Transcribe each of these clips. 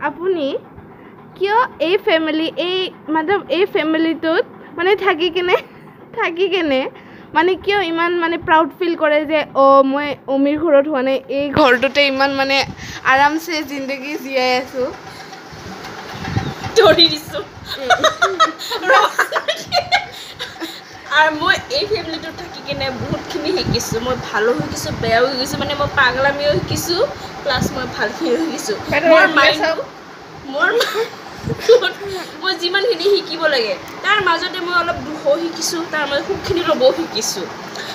আপুনি কিয় এই ফ্যামিলি এই ফ্যামিলিটোত মানে থাকি কেনে মানে কিয় ইমান মানে প্ৰাউড ফিল কৰে যে মই অমিৰ ঘৰত হোৱা নাই এই ঘৰটোতে ইমান মানে আৰামছে জিন্দগী জীয়াই আছো ধৰি দিছো আৰু মই এই ফ্যামিলিটোত থাকি কেনে বহুতখিনি শিকিছো মই ভালো শিকিছো বেয়াও শিকিছো মানে মই পাগলামিও শিকিছো প্লাছ মই ভালখিনিও শিকিছো মই যিমানখিনি শিকিব লাগে তাৰ মাজতে মই অলপ দুখো শিকিছো তাৰ মাজত সুখখিনি ল'বও শিকিছো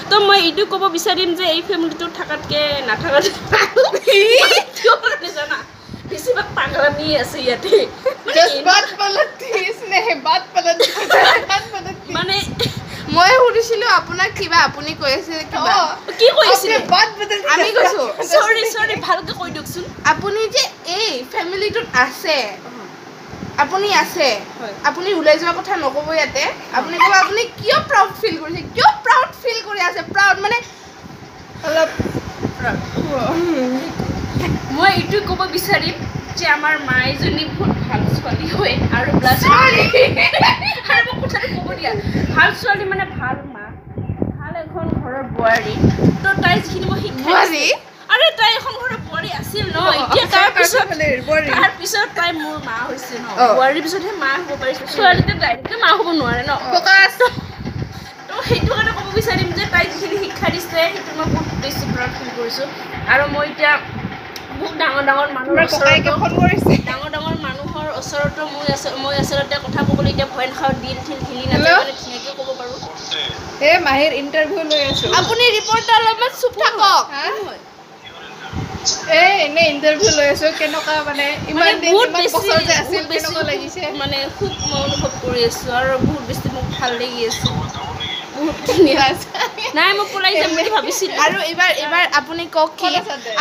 তো মই এইটো ক'ব বিচাৰিম যে এই ফ্যামিলিটোত থাকাতকে নাথাকাত জানা বেছিভাগ পাগলামি আছে ইয়াতে মানে মই সুধিছিলো আপোনাক কিবা আপুনি কৈ আছে কিবা কি কৈছিলে আমি কৈছো সৰি ভালকে কৈ দিয়কচোন আপুনি যে এই ফ্যামিলিটোত আছে আপুনি উলাই যোৱা কথা নকব ইয়াতে আপুনি কব আপুনি কিয় প্ৰাউড ফিল কৰিছে কিয় প্ৰাউড ফিল কৰি আছে প্ৰাউড মানে অলপ মই এইটো ক'ব বিচাৰিম যে আমাৰ মাইজনী বহুত ভাল ছোৱালী হয় আৰু প্লাছ আৰু মই কথাটো ক'ব দিয়া ভাল ছোৱালী মানে ভাল মা ভাল এখন ঘৰৰ বোৱাৰী তো তাই যিখিনি মই শিক্ষা আৰে তাই এখন ঘৰৰ বোৱাৰী আছিল ন এতিয়া তাৰ পিছত তাই মোৰ মা হৈছে ন বোৱাৰীৰ পিছতহে মা হ'ব পাৰিছে ছোৱালীতে ডাইৰেক্টলি মা হ'ব নোৱাৰে ন তো সেইটো কাৰণে ক'ব বিচাৰিম যে তাই যিখিনি শিক্ষা দিছে সেইটো মই বহুত বেছি প্ৰাউড ফিল কৰিছোঁ আৰু মই এতিয়া বহুত ডাঙৰ মানুহৰ ওচৰতো মই আচলতে কথা ক'বলৈ এতিয়া ভয় নাখাওঁ দিল হিলি নাযায় মানে ধুনীয়াকৈ ক'ব পাৰোঁ মাহিৰ ইণ্টাৰভিউ লৈ আছো আপুনি ৰিপৰ্টাৰ অলপমান চুপ থাকক এনে ইণ্টাৰভিউ লৈ আছো কেনেকুৱা মানে ইমান বছৰ যে আছিল কেনেকুৱা লাগিছে মানে খুব মই অনুভৱ কৰি আছো আৰু বহুত বেছি মোক ভাল লাগি আছে নাই মই পলাই যাম বুলি ভাবিছিলো আৰু এবাৰ আপুনি কক কি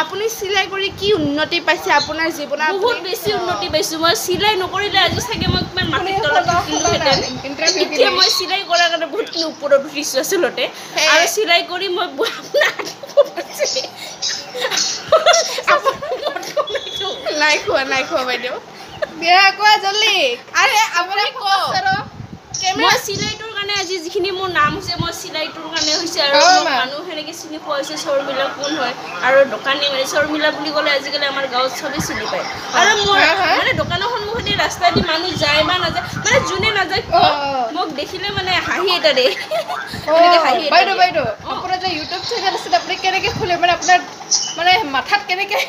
আপুনি সিলাই কৰি কি উন্নতি পাইছে আপোনাৰ জীৱনত বহুত বেছি উন্নতি পাইছো মই সিলাই নকৰিলে আজি চাগে মই কিমান মাটিৰ তলত থাকিলোহেঁতেন এতিয়া মই সিলাই কৰাৰ কাৰণে বহুতখিনি ওপৰত উঠিছো আচলতে আৰু সিলাই কৰি মই নাই খোৱা বাইদেউ বিয়া কোৱা জলদি আৰে আপুনি মই সিলাইটোৰ কাৰণে আজি যিখিনি মোৰ নাম হৈছে মই সিলাইটোৰ কাৰণে হৈছে আৰু মানুহ সেনেকৈ চিনি পোৱা হৈছে শৰ্মিলা কোন হয় আৰু দোকানী মানে শৰ্মিলা বুলি ক'লে আজিকালি আমাৰ গাঁৱত চবেই চিনি পায় আৰু মোৰ মানে দোকানৰ সন্মুখতে ৰাস্তা দি মানুহ যায় বা নাযায় মানে যোনে নাযায় মোক দেখিলে মানে হাঁহি এটা দে বাইদেউ আপোনাৰ যে ইউটিউব চেনেল আছে আপুনি কেনেকৈ খুলে মানে আপোনাৰ মানে মাথাত কেনেকৈ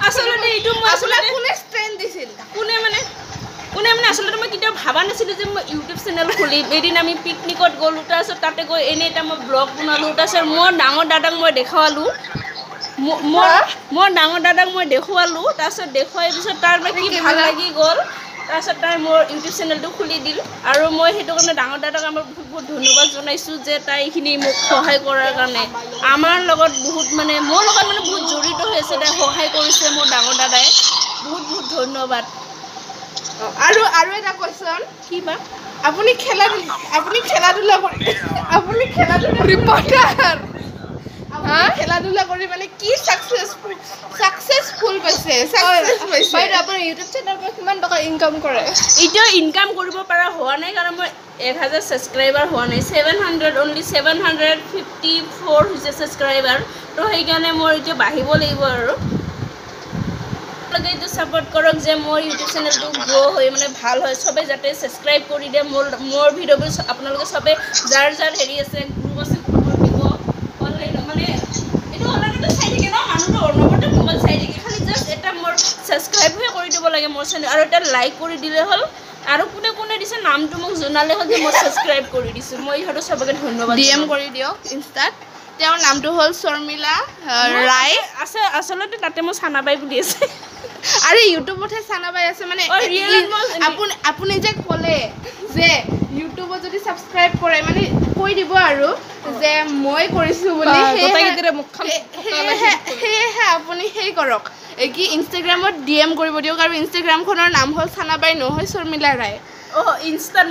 আচলতে এইটো মই আপোনাক কোনে ষ্ট্ৰেন্থ দিছিল কোনে মানে আচলতে মই কেতিয়াও ভাবা নাছিলোঁ যে মই ইউটিউব চেনেল খুলিম এদিন আমি পিকনিকত গ'লোঁ তাৰপিছত তাতে গৈ এনেই এটা মই ব্লগ বনালোঁ তাৰপিছত মই ডাঙৰ দাদাক মই দেখুৱালোঁ তাৰপিছত দেখুৱাই পিছত তাৰ মানে কি ভাল লাগি গ'ল তাৰপিছত তাই মোৰ ইউটিউব চেনেলটো খুলি দিল আৰু মই সেইটো কাৰণে ডাঙৰ দাদাক আমাৰ বহুত ধন্যবাদ জনাইছোঁ যে তাই এইখিনি মোক সহায় কৰাৰ কাৰণে আমাৰ লগত বহুত মানে মোৰ লগত মানে বহুত জড়িত হৈ আছে তাই সহায় কৰিছে মোৰ ডাঙৰ দাদাই বহুত ধন্যবাদ আৰু এটা কোৱেশ্চন কি বা আপুনি খেলা ধূলা ৰিপৰ্টাৰ খেলা ধূলা কৰি মানে কি সাকসেসফুল পাইছে বাইদেউ আপুনি ইউটিউব চেনেলৰ পৰা কিমান টকা ইনকাম কৰে এতিয়া ইনকাম কৰিব পৰা হোৱা নাই কাৰণ মই 1000 ছাবস্ক্ৰাইবাৰ হোৱা নাই 700 অনলি 754 হৈছে ছাবস্ক্ৰাইবাৰ তো সেইকাৰণে মোৰ এতিয়া বাঢ়িব লাগিব আৰু এইটো সাপোর্ট করক যে মোর ইউটিউব চ্যানেলটো গ্রো হয় মানে ভাল হয় সবে যাতে সাবস্ক্রাইব করে দিয়ে মোর ভিডিওবোৰ আপোনালোকে সবে যাৰ হেৰি আছে গ্ৰুপ আছে গ্ৰুপৰ দিব অনলাইন মানে এইটো অনলাইনতে চাই থাকে ন মানুহটো অনবৰতে মোবাইল চাই থাকে খালি জাস্ট এটা মোৰ সাবস্ক্ৰাইবহে কৰি দিব লাগে মোৰ চেনেল আৰু এটা লাইক কৰি দিলে হ'ল আৰু কোনে দিছে নামটো মোক জনালে হ'ল যে মই সাবস্ক্ৰাইব কৰি দিছো মই ইহঁতক সবকে ধন্যবাদ ডিএম কৰি দিয়ক ইনষ্টাত তেওঁৰ নামটো হ'ল শৰ্মিলা ৰায় আছে আচলতে তাতে মই চানাবাই বুলি আছে আরে ইউটিউবতে সানাবাই আছে মানে আপুনি যে ক'লে যে ইউটিউবত যদি সাবস্ক্রাইব কৰে মানে কৈ দিব আৰু যে মই কৰিছো বুলি সেয়েহে আপুনি সেই কৰক কি ইনষ্টাগ্ৰামত ডিএম কৰিব দিয়ক আৰু ইনষ্টাগ্ৰামখনৰ নাম হ'ল সানাবাই নহয় শৰ্মিলা ৰায় ইনষ্টাত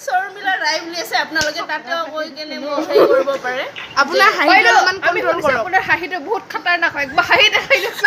শৰ্মিলা ৰায় বুলি আছে আপোনালোকে তাতেও কৈ কেনে মোক হেৰি কৰিব পাৰে আপোনাৰ হাঁহিটো অলপমান কণ্ট্ৰল কৰক আপোনাৰ হাঁহিটো বহুত খতৰনাক হয় একবাৰ হাঁহি দেখাই দিয়ক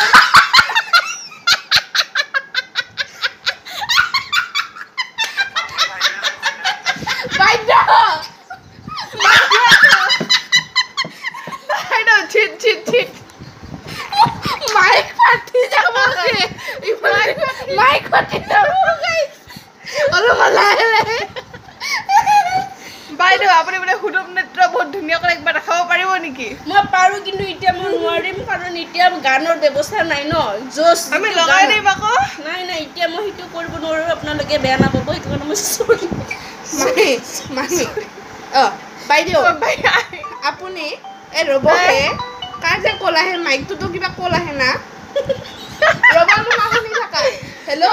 বাইদেউ আপুনি মানে সুদম নেত্ৰ বহুত ধুনীয়াকৈ একবাৰ দেখাব পাৰিব নেকি মই পাৰো কিন্তু এতিয়া মই নোৱাৰিম কাৰণ এতিয়া গানৰ ব্যৱস্থা নাই ন জোছ আমি লগাই দিম আকৌ নাই নাই এতিয়া মই সেইটো কৰিব নোৱাৰো আপোনালোকে বেয়া নাপাব সেইটো কাৰণে মই চৰি মাহি বাইদেউ আপুনি এই ৰ'বহে কাৰ যে কল আহে মাইকটোতো কিবা কল আহে না ৰ'বা মোক শুনি থাকা হেল্ল'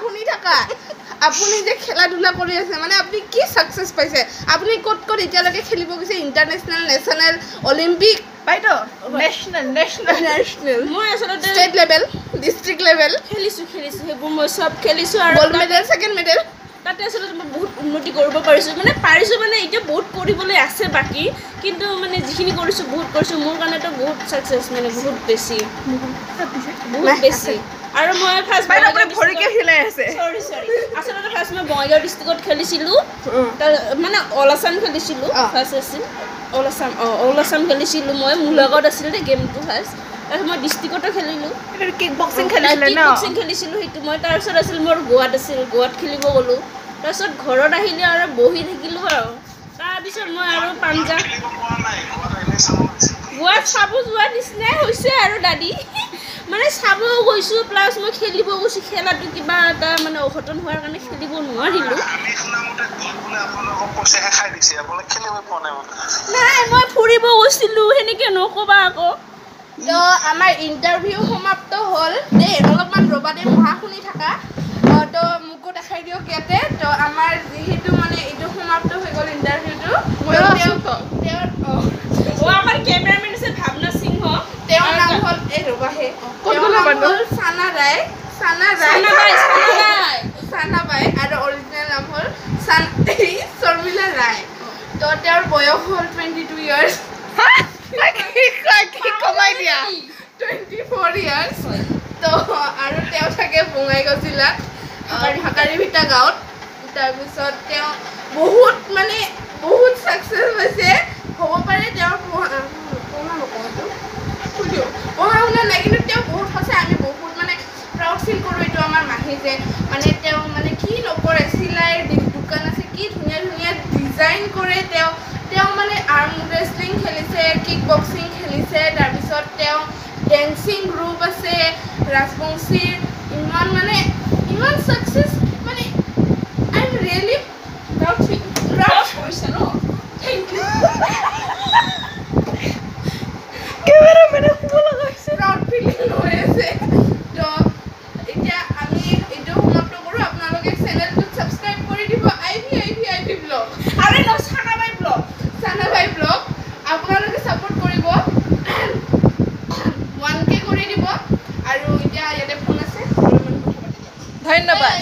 শুনি থাকা আপুনি যে খেলা ধূলা কৰি আছে মানে আপুনি কি ছাকচেছ পাইছে আপুনি ক'ত ক'ত এতিয়ালৈকে খেলিব গৈছে ইণ্টাৰনেশ্যনেল নেশ্যনেল অলিম্পিক বাইদেউ নেশ্যনেল মই আচলতে ষ্টেট লেভেল ডিষ্ট্ৰিক্ট লেভেল খেলিছোঁ সেইবোৰ মই চব খেলিছোঁ আৰু গ'ল্ড মেডেল ছেকেণ্ড মেডেল তাতে আচলতে মই বহুত উন্নতি কৰিব পাৰিছোঁ মানে এতিয়া বহুত কৰিবলৈ আছে বাকী কিন্তু মানে যিখিনি কৰিছোঁ বহুত কৰিছোঁ মোৰ কাৰণেতো বহুত ছাকচেছ মানে বহুত বেছি আৰু মই ফাৰ্ষ্ট আচলতে ফাৰ্ষ্ট মই বঙাইগাঁও ডিষ্ট্ৰিক্টত খেলিছিলোঁ মানে অল আছাম খেলিছিলোঁ ফাৰ্ষ্ট আছিল অল আছাম খেলিছিলোঁ মই মোৰ লগত আছিলে গেমটো ফাৰ্ষ্ট তাৰপিছত মই ডিষ্ট্ৰিক্টতো খেলিলোঁ কিক বক্সিং খেলিছিলোঁ সেইটো মই তাৰপিছত আছিল মোৰ গোৱাত খেলিব গ'লোঁ তাৰপিছত ঘৰত আহিলে আৰু বহি থাকিলোঁ আৰু তাৰপিছত মই আৰু পাঞ্জাৱ গোৱাত চাব যোৱা নিচিনাই হৈছে আৰু দাদী মানে চাব গৈছোঁ প্লাছ মই খেলিব গৈছোঁ খেলাটো কিবা এটা মানে অঘটন হোৱাৰ কাৰণে খেলিব নোৱাৰিলোঁ নাই মই ফুৰিব গৈছিলোঁ সেনেকৈ নক'বা আকৌ তো আমাৰ ইণ্টাৰভিউ সমাপ্ত হ'ল দেই অলপমান ৰ'বা দেই মহা শুনি থাকা তো মোকো দেখাই দিয়ক ইয়াতে তো আমাৰ যিহেতু মানে এইটো সমাপ্ত হৈ গ'ল ইণ্টাৰভিউটো আমাৰ কেমেৰামেন আছে ভাৱনা সিংহ তেওঁৰ নাম হ'ল এই ৰ'বাহে তেওঁৰ নাম হ'ল চানা বাই আৰু অৰিজিনেল নাম হ'ল শৰ্মিলা ৰায় তো তেওঁৰ বয়স হ'ল 22 ইয়াৰ্ছ 24 ইয়াৰ্ছ তো আৰু তেওঁ থাকে বঙাইগাঁও জিলাত হাকাৰীভিটা গাঁৱত তাৰপিছত তেওঁ বহুত ছাকচেছ হৈছে হ'ব পাৰে তেওঁৰ পঢ়া শুনা নাই কিন্তু তেওঁ বহুত সঁচাই আমি বহুত মানে প্ৰাউড ফিল কৰোঁ এইটো আমাৰ মাহী যে মানে তেওঁ মানে কি নকৰে চিলাইৰ দোকান আছে কি ধুনীয়া ধুনীয়া ডিজাইন কৰে তেওঁ মানে আৰ্ম ৰেচলিং খেলিছে কিক বক্সিং খেলিছে তাৰপিছত তেওঁ ডেন্সিং গ্ৰুপ আছে ৰাজবংশীৰ ইমান ছাকচেছ মানে আই এম ৰিয়েলি প্ৰাউড হৈছে ন থেংক ইউ কেমেৰামেনে শুব লগা হৈছে প্ৰাউড ফিলিং হৈ আছে তো এতিয়া আমি এইটো সমাপ্ত কৰোঁ আপোনালোকে চেনেলটোত ছাবস্ক্ৰাইব কৰি দিব আই ভি ব্লগ আৰে ন চানাবাই ব্লগ আপোনালোকে ছাপোৰ্ট কৰিব 1K কৰি দিব আৰু এতিয়া ইয়াতে ফোন আছে ধন্যবাদ